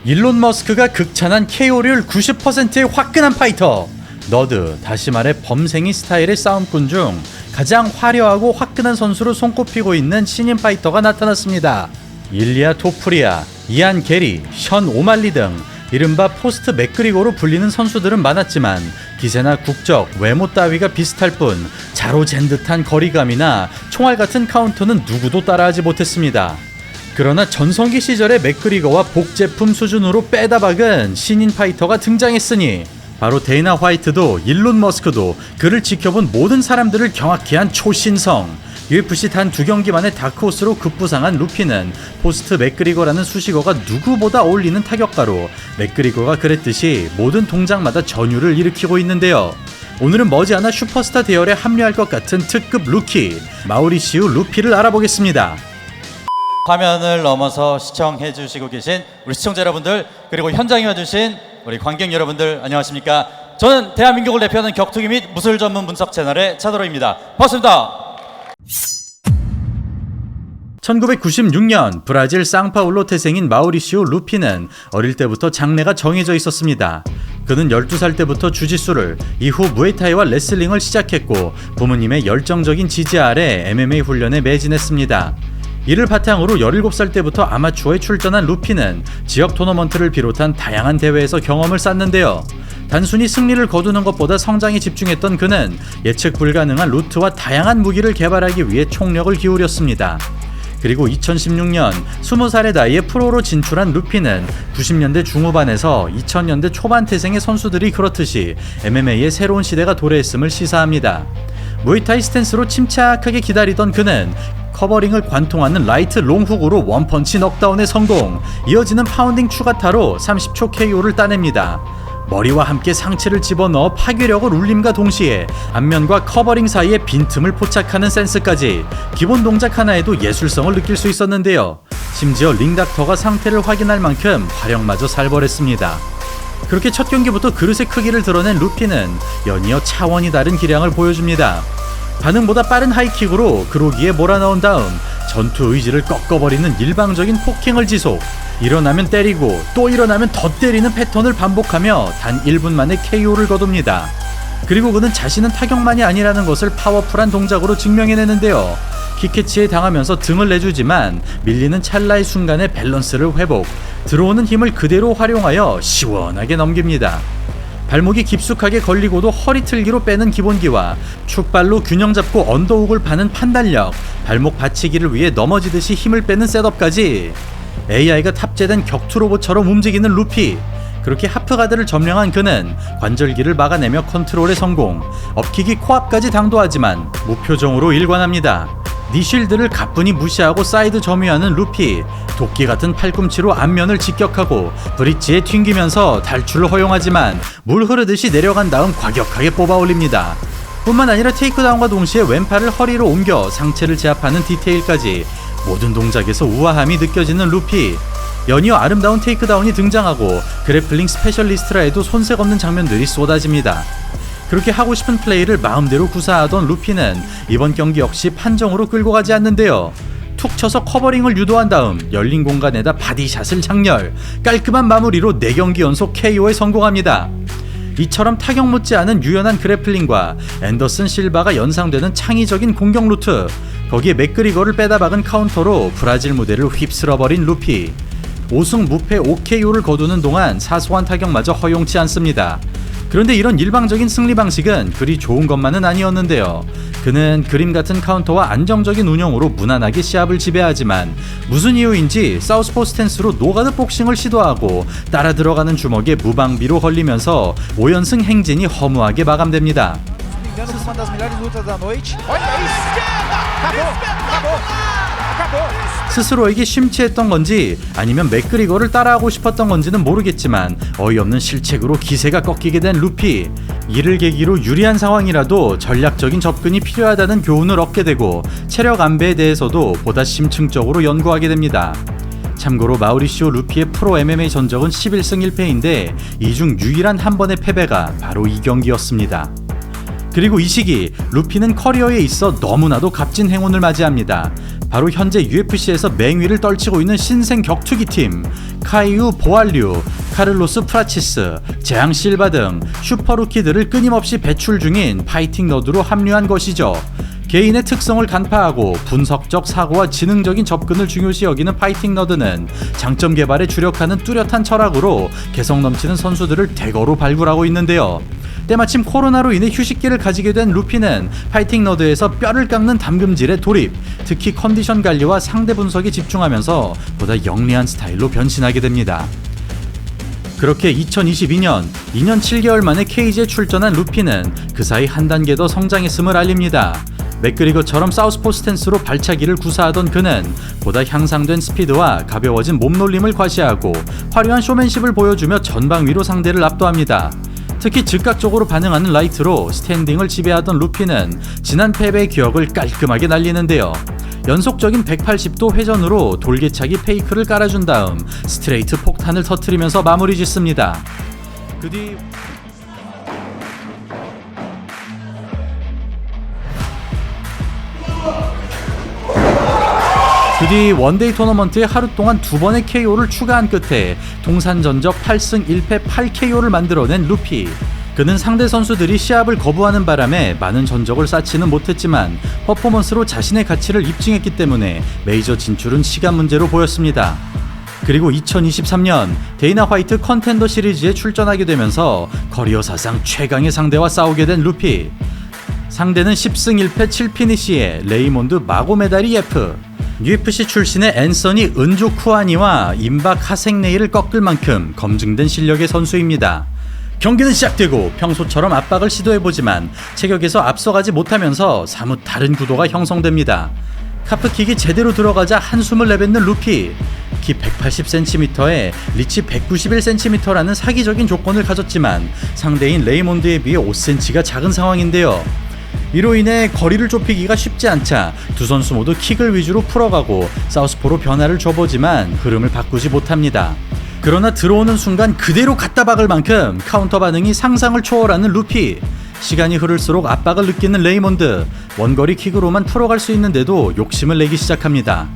일론 머스크가 극찬한 KO율 90%의 화끈한 파이터. 너드, 다시 말해 범생이 스타일의 싸움꾼 중 가장 화려하고 화끈한 선수로 손꼽히고 있는 신인 파이터가 나타났습니다. 일리아 토프리아, 이안 게리, 션 오말리 등 이른바 포스트 맥그리거로 불리는 선수들은 많았지만 기세나 국적, 외모 따위가 비슷할 뿐 자로 잰 듯한 거리감이나 총알 같은 카운터는 누구도 따라하지 못했습니다. 그러나 전성기 시절의 맥그리거와 복제품 수준으로 빼다 박은 신인 파이터가 등장했으니 바로 데이나 화이트도 일론 머스크도 그를 지켜본 모든 사람들을 경악케 한 초신성. UFC 단 2경기만에 다크호스로 급부상한 루피는 포스트 맥그리거라는 수식어가 누구보다 어울리는 타격가로 맥그리거가 그랬듯이 모든 동작마다 전율을 일으키고 있는데요. 오늘은 머지않아 슈퍼스타 대열에 합류할 것 같은 특급 루키 마우리시우 루피를 알아보겠습니다. 화면을 넘어서 시청해주시고 계신 우리 시청자 여러분들, 그리고 현장에 와주신 우리 관객 여러분들, 안녕하십니까? 저는 대한민국을 대표하는 격투기 및 무술 전문 분석 채널의 차도로입니다. 반갑습니다. 1996년 브라질 상파울로 태생인 마우리시오 루피는 어릴 때부터 장래가 정해져 있었습니다. 그는 12살 때부터 주짓수를, 이후 무에타이와 레슬링을 시작했고 부모님의 열정적인 지지 아래 MMA 훈련에 매진했습니다. 이를 바탕으로 17살 때부터 아마추어에 출전한 루피는 지역 토너먼트를 비롯한 다양한 대회에서 경험을 쌓는데요. 단순히 승리를 거두는 것보다 성장에 집중했던 그는 예측 불가능한 루트와 다양한 무기를 개발하기 위해 총력을 기울였습니다. 그리고 2016년 20살의 나이에 프로로 진출한 루피는 90년대 중후반에서 2000년대 초반 태생의 선수들이 그렇듯이 MMA의 새로운 시대가 도래했음을 시사합니다. 무에타이 스탠스로 침착하게 기다리던 그는 커버링을 관통하는 라이트 롱훅으로 원펀치 넉다운에 성공, 이어지는 파운딩 추가타로 30초 KO를 따냅니다. 머리와 함께 상체를 집어넣어 파괴력을 울림과 동시에 앞면과 커버링 사이에 빈틈을 포착하는 센스까지 기본 동작 하나에도 예술성을 느낄 수 있었는데요. 심지어 링닥터가 상태를 확인할 만큼 화력마저 살벌했습니다. 그렇게 첫 경기부터 그릇의 크기를 드러낸 루피는 연이어 차원이 다른 기량을 보여줍니다. 반응보다 빠른 하이킥으로 그로기에 몰아넣은 다음 전투 의지를 꺾어버리는 일방적인 포킹을 지속, 일어나면 때리고 또 일어나면 더 때리는 패턴을 반복하며 단 1분 만에 KO를 거둡니다. 그리고 그는 자신은 타격만이 아니라는 것을 파워풀한 동작으로 증명해내는데요. 킥캐치에 당하면서 등을 내주지만 밀리는 찰나의 순간에 밸런스를 회복, 들어오는 힘을 그대로 활용하여 시원하게 넘깁니다. 발목이 깊숙하게 걸리고도 허리 틀기로 빼는 기본기와 축발로 균형 잡고 언더훅을 파는 판단력, 발목 받치기를 위해 넘어지듯이 힘을 빼는 셋업까지 AI가 탑재된 격투 로봇처럼 움직이는 루피. 그렇게 하프가드를 점령한 그는 관절기를 막아내며 컨트롤에 성공, 업킥이 코앞까지 당도하지만 무표정으로 일관합니다. 니쉴드를 가뿐히 무시하고 사이드 점유하는 루피, 도끼 같은 팔꿈치로 앞면을 직격하고 브릿지에 튕기면서 탈출을 허용하지만 물 흐르듯이 내려간 다음 과격하게 뽑아 올립니다. 뿐만 아니라 테이크다운과 동시에 왼팔을 허리로 옮겨 상체를 제압하는 디테일까지 모든 동작에서 우아함이 느껴지는 루피. 연이어 아름다운 테이크다운이 등장하고 그래플링 스페셜리스트라 해도 손색 없는 장면들이 쏟아집니다. 그렇게 하고 싶은 플레이를 마음대로 구사하던 루피는 이번 경기 역시 판정으로 끌고 가지 않는데요. 툭 쳐서 커버링을 유도한 다음 열린 공간에다 바디샷을 장렬, 깔끔한 마무리로 4경기 연속 KO에 성공합니다. 이처럼 타격 못지않은 유연한 그래플링과 앤더슨 실바가 연상되는 창의적인 공격 루트, 거기에 맥그리거를 빼다 박은 카운터로 브라질 무대를 휩쓸어버린 루피. 5승 무패 5KO를 거두는 동안 사소한 타격마저 허용치 않습니다. 그런데 이런 일방적인 승리 방식은 그리 좋은 것만은 아니었는데요. 그는 그림 같은 카운터와 안정적인 운영으로 무난하게 시합을 지배하지만 무슨 이유인지 사우스포 스탠스로 노가드 복싱을 시도하고 따라 들어가는 주먹에 무방비로 걸리면서 5연승 행진이 허무하게 마감됩니다. 스스로에게 심취했던 건지 아니면 맥그리거를 따라하고 싶었던 건지는 모르겠지만 어이없는 실책으로 기세가 꺾이게 된 루피. 이를 계기로 유리한 상황이라도 전략적인 접근이 필요하다는 교훈을 얻게 되고 체력 안배에 대해서도 보다 심층적으로 연구하게 됩니다. 참고로 마우리시오 루피의 프로 MMA 전적은 11승 1패인데 이 중 유일한 한 번의 패배가 바로 이 경기였습니다. 그리고 이 시기 루피는 커리어에 있어 너무나도 값진 행운을 맞이합니다. 바로 현재 UFC에서 맹위를 떨치고 있는 신생 격투기 팀 카이유 보알류, 카를로스 프라치스, 재앙 실바 등 슈퍼루키들을 끊임없이 배출 중인 파이팅 너드로 합류한 것이죠. 개인의 특성을 간파하고 분석적 사고와 지능적인 접근을 중요시 여기는 파이팅 너드는 장점 개발에 주력하는 뚜렷한 철학으로 개성 넘치는 선수들을 대거로 발굴하고 있는데요. 때마침 코로나로 인해 휴식기를 가지게 된 루피는 파이팅 너드에서 뼈를 깎는 담금질에 돌입, 특히 컨디션 관리와 상대 분석에 집중하면서 보다 영리한 스타일로 변신하게 됩니다. 그렇게 2022년 2년 7개월 만에 케이지에 출전한 루피는 그 사이 한 단계 더 성장했음을 알립니다. 맥그리거처럼 사우스포 스탠스로 발차기를 구사하던 그는 보다 향상된 스피드와 가벼워진 몸놀림을 과시하고 화려한 쇼맨십을 보여주며 전방위로 상대를 압도합니다. 특히 즉각적으로 반응하는 라이트로 스탠딩을 지배하던 루피는 지난 패배의 기억을 깔끔하게 날리는데요. 연속적인 180도 회전으로 돌개차기 페이크를 깔아준 다음 스트레이트 폭탄을 터뜨리면서 마무리 짓습니다. 그 뒤 원데이 토너먼트에 하루 동안 2번의 KO를 추가한 끝에 통산전적 8승 1패 8KO를 만들어낸 루피. 그는 상대 선수들이 시합을 거부하는 바람에 많은 전적을 쌓지는 못했지만 퍼포먼스로 자신의 가치를 입증했기 때문에 메이저 진출은 시간 문제로 보였습니다. 그리고 2023년 데이나 화이트 컨텐더 시리즈에 출전하게 되면서 커리어 사상 최강의 상대와 싸우게 된 루피. 상대는 10승 1패 7피니시의 레이몬드 마고메다리예프. UFC 출신의 앤서니 은조쿠아니와 임박 하생레이를 꺾을 만큼 검증된 실력의 선수입니다. 경기는 시작되고 평소처럼 압박을 시도해보지만 체격에서 앞서가지 못하면서 사뭇 다른 구도가 형성됩니다. 카프킥이 제대로 들어가자 한숨을 내뱉는 루피. 키 180cm에 리치 191cm라는 사기적인 조건을 가졌지만 상대인 레이몬드에 비해 5cm가 작은 상황인데요. 이로 인해 거리를 좁히기가 쉽지 않자 두 선수 모두 킥을 위주로 풀어가고 사우스포로 변화를 줘보지만 흐름을 바꾸지 못합니다. 그러나 들어오는 순간 그대로 갖다 박을 만큼 카운터 반응이 상상을 초월하는 루피. 시간이 흐를수록 압박을 느끼는 레이몬드. 원거리 킥으로만 풀어갈 수 있는데도 욕심을 내기 시작합니다.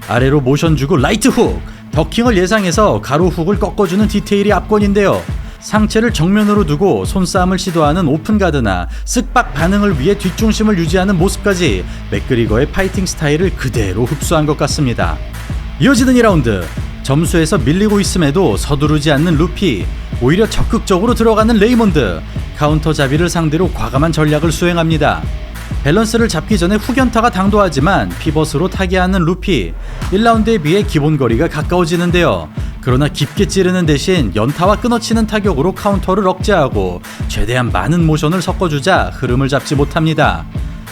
아래로 모션 주고 라이트 훅! 더킹을 예상해서 가로 훅을 꺾어주는 디테일이 압권인데요. 상체를 정면으로 두고 손싸움을 시도하는 오픈가드나 쓱박 반응을 위해 뒷중심을 유지하는 모습까지 맥그리거의 파이팅 스타일을 그대로 흡수한 것 같습니다. 이어지는 2라운드. 점수에서 밀리고 있음에도 서두르지 않는 루피. 오히려 적극적으로 들어가는 레이몬드. 카운터 자비를 상대로 과감한 전략을 수행합니다. 밸런스를 잡기 전에 훅연타가 당도하지만 피벗으로 타개하는 루피. 1라운드에 비해 기본 거리가 가까워지는데요. 그러나 깊게 찌르는 대신 연타와 끊어치는 타격으로 카운터를 억제하고 최대한 많은 모션을 섞어주자 흐름을 잡지 못합니다.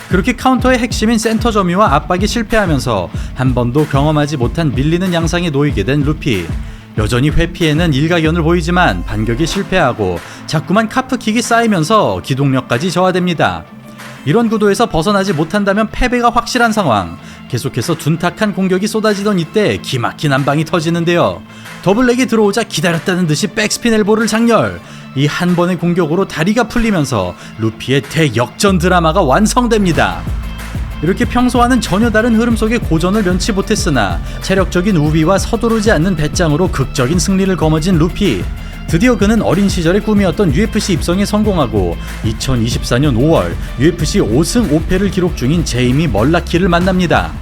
그렇게 카운터의 핵심인 센터 점유와 압박이 실패하면서 한 번도 경험하지 못한 밀리는 양상에 놓이게 된 루피. 여전히 회피에는 일가견을 보이지만 반격에 실패하고 자꾸만 카프킥이 쌓이면서 기동력까지 저하됩니다. 이런 구도에서 벗어나지 못한다면 패배가 확실한 상황. 계속해서 둔탁한 공격이 쏟아지던 이때 기막힌 한 방이 터지는데요. 더블렉이 들어오자 기다렸다는 듯이 백스핀 엘보를 장렬. 이 한 번의 공격으로 다리가 풀리면서 루피의 대역전 드라마가 완성됩니다. 이렇게 평소와는 전혀 다른 흐름 속에 고전을 면치 못했으나 체력적인 우위와 서두르지 않는 배짱으로 극적인 승리를 거머쥔 루피. 드디어 그는 어린 시절의 꿈이었던 UFC 입성에 성공하고 2024년 5월 UFC 5승 5패를 기록 중인 제이미 멀라키를 만납니다.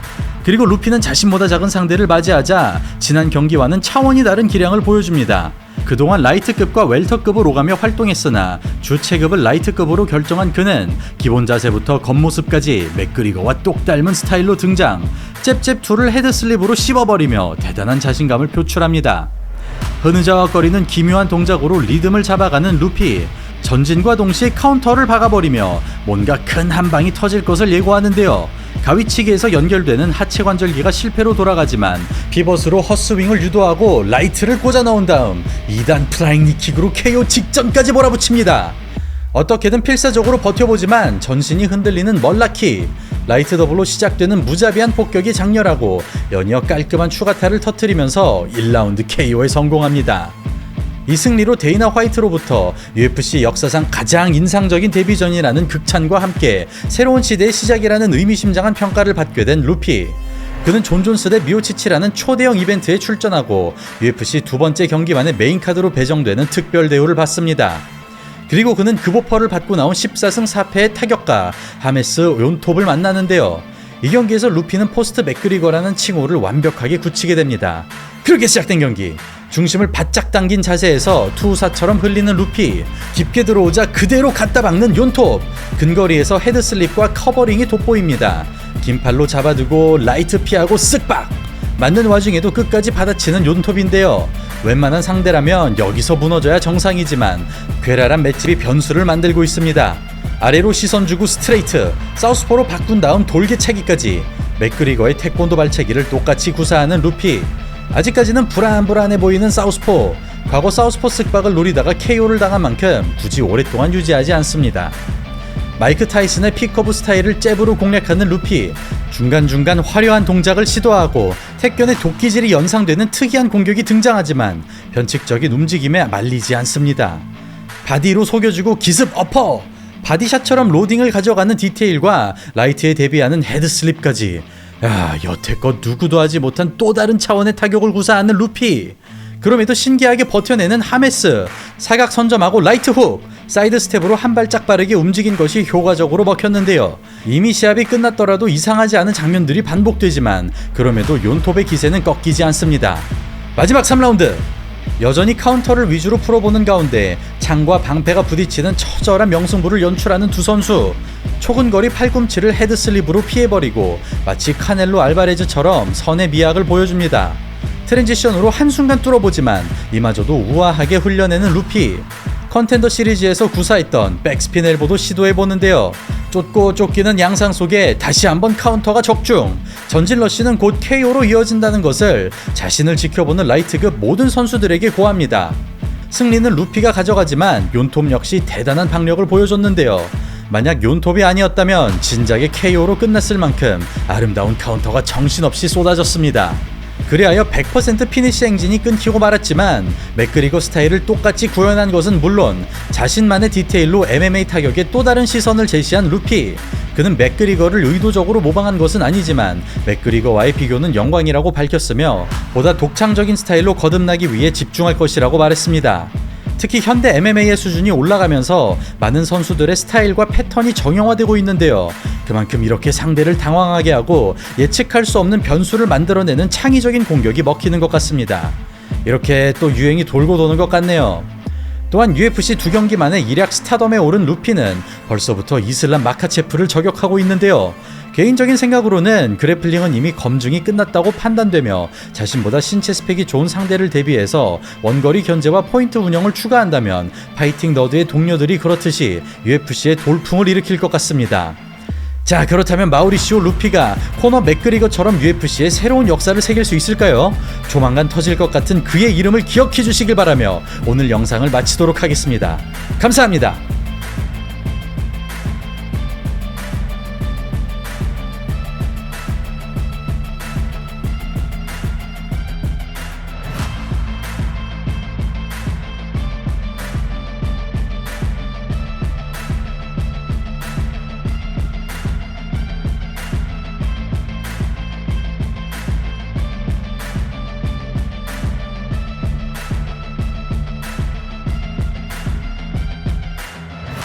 그리고 루피는 자신보다 작은 상대를 맞이하자 지난 경기와는 차원이 다른 기량을 보여줍니다. 그동안 라이트급과 웰터급을 오가며 활동했으나 주 체급을 라이트급으로 결정한 그는 기본 자세부터 겉모습까지 맥그리거와 똑 닮은 스타일로 등장. 잽잽2를 헤드슬립으로 씹어버리며 대단한 자신감을 표출합니다. 흐느적거리는 기묘한 동작으로 리듬을 잡아가는 루피. 전진과 동시에 카운터를 박아버리며 뭔가 큰 한방이 터질 것을 예고하는데요. 가위치기에서 연결되는 하체 관절기가 실패로 돌아가지만 피벗으로 헛스윙을 유도하고 라이트를 꽂아 넣은 다음 2단 플라잉 니킥으로 KO 직전까지 몰아붙입니다. 어떻게든 필사적으로 버텨보지만 전신이 흔들리는 멀라키. 라이트 더블로 시작되는 무자비한 폭격이 장렬하고 연이어 깔끔한 추가타를 터뜨리면서 1라운드 KO에 성공합니다. 이 승리로 데이나 화이트로부터 UFC 역사상 가장 인상적인 데뷔전이라는 극찬과 함께 새로운 시대의 시작이라는 의미심장한 평가를 받게 된 루피. 그는 존 존스 대 미오치치라는 초대형 이벤트에 출전하고 UFC 두 번째 경기만에 메인카드로 배정되는 특별 대우를 받습니다. 그리고 그는 급오퍼를 받고 나온 14승 4패의 타격가 하메스 욘톱을 만나는데요. 이 경기에서 루피는 포스트 맥그리거라는 칭호를 완벽하게 굳히게 됩니다. 그렇게 시작된 경기. 중심을 바짝 당긴 자세에서 투사처럼 흘리는 루피, 깊게 들어오자 그대로 갖다 박는 욘톱, 근거리에서 헤드슬립과 커버링이 돋보입니다. 긴 팔로 잡아두고 라이트 피하고 쓱박! 맞는 와중에도 끝까지 받아치는 욘톱인데요. 웬만한 상대라면 여기서 무너져야 정상이지만 괴랄한 맷집이 변수를 만들고 있습니다. 아래로 시선 주고 스트레이트, 사우스포로 바꾼 다음 돌개차기까지 맥그리거의 태권도 발차기를 똑같이 구사하는 루피. 아직까지는 불안불안해 보이는 사우스포. 과거 사우스포 쓱박을 노리다가 KO를 당한 만큼 굳이 오랫동안 유지하지 않습니다. 마이크 타이슨의 픽커브 스타일을 잽으로 공략하는 루피. 중간중간 화려한 동작을 시도하고 택견의 도끼질이 연상되는 특이한 공격이 등장하지만 변칙적인 움직임에 말리지 않습니다. 바디로 속여주고 기습 어퍼! 바디샷처럼 로딩을 가져가는 디테일과 라이트에 대비하는 헤드슬립까지. 여태껏 누구도 하지 못한 또 다른 차원의 타격을 구사하는 루피. 그럼에도 신기하게 버텨내는 하메스. 사각 선점하고 라이트 훅, 사이드 스텝으로 한 발짝 빠르게 움직인 것이 효과적으로 먹혔는데요. 이미 시합이 끝났더라도 이상하지 않은 장면들이 반복되지만 그럼에도 욘톱의 기세는 꺾이지 않습니다. 마지막 3라운드. 여전히 카운터를 위주로 풀어보는 가운데 창과 방패가 부딪히는 처절한 명승부를 연출하는 두 선수. 초근거리 팔꿈치를 헤드슬립으로 피해버리고 마치 카넬로 알바레즈처럼 선의 미학을 보여줍니다. 트랜지션으로 한순간 뚫어보지만 이마저도 우아하게 흘려내는 루피. 컨텐더 시리즈에서 구사했던 백스핀 엘보도 시도해보는데요. 쫓고 쫓기는 양상 속에 다시 한번 카운터가 적중. 전진 러쉬는 곧 KO로 이어진다는 것을 자신을 지켜보는 라이트급 모든 선수들에게 고합니다. 승리는 루피가 가져가지만 욘톱 역시 대단한 박력을 보여줬는데요. 만약 욘톱이 아니었다면 진작에 KO로 끝났을 만큼 아름다운 카운터가 정신없이 쏟아졌습니다. 그리하여 100% 피니시 행진이 끊기고 말았지만 맥그리거 스타일을 똑같이 구현한 것은 물론 자신만의 디테일로 MMA 타격에 또 다른 시선을 제시한 루피. 그는 맥그리거를 의도적으로 모방한 것은 아니지만 맥그리거와의 비교는 영광이라고 밝혔으며 보다 독창적인 스타일로 거듭나기 위해 집중할 것이라고 말했습니다. 특히 현대 MMA의 수준이 올라가면서 많은 선수들의 스타일과 패턴이 정형화되고 있는데요. 그만큼 이렇게 상대를 당황하게 하고 예측할 수 없는 변수를 만들어내는 창의적인 공격이 먹히는 것 같습니다. 이렇게 또 유행이 돌고 도는 것 같네요. 또한 UFC 두 경기 만에 일약 스타덤에 오른 루피는 벌써부터 이슬람 마카체프를 저격하고 있는데요. 개인적인 생각으로는 그래플링은 이미 검증이 끝났다고 판단되며 자신보다 신체 스펙이 좋은 상대를 대비해서 원거리 견제와 포인트 운영을 추가한다면 파이팅 너드의 동료들이 그렇듯이 UFC에 돌풍을 일으킬 것 같습니다. 자, 그렇다면 마우리시오 루피가 코너 맥그리거처럼 UFC에 새로운 역사를 새길 수 있을까요? 조만간 터질 것 같은 그의 이름을 기억해 주시길 바라며 오늘 영상을 마치도록 하겠습니다. 감사합니다.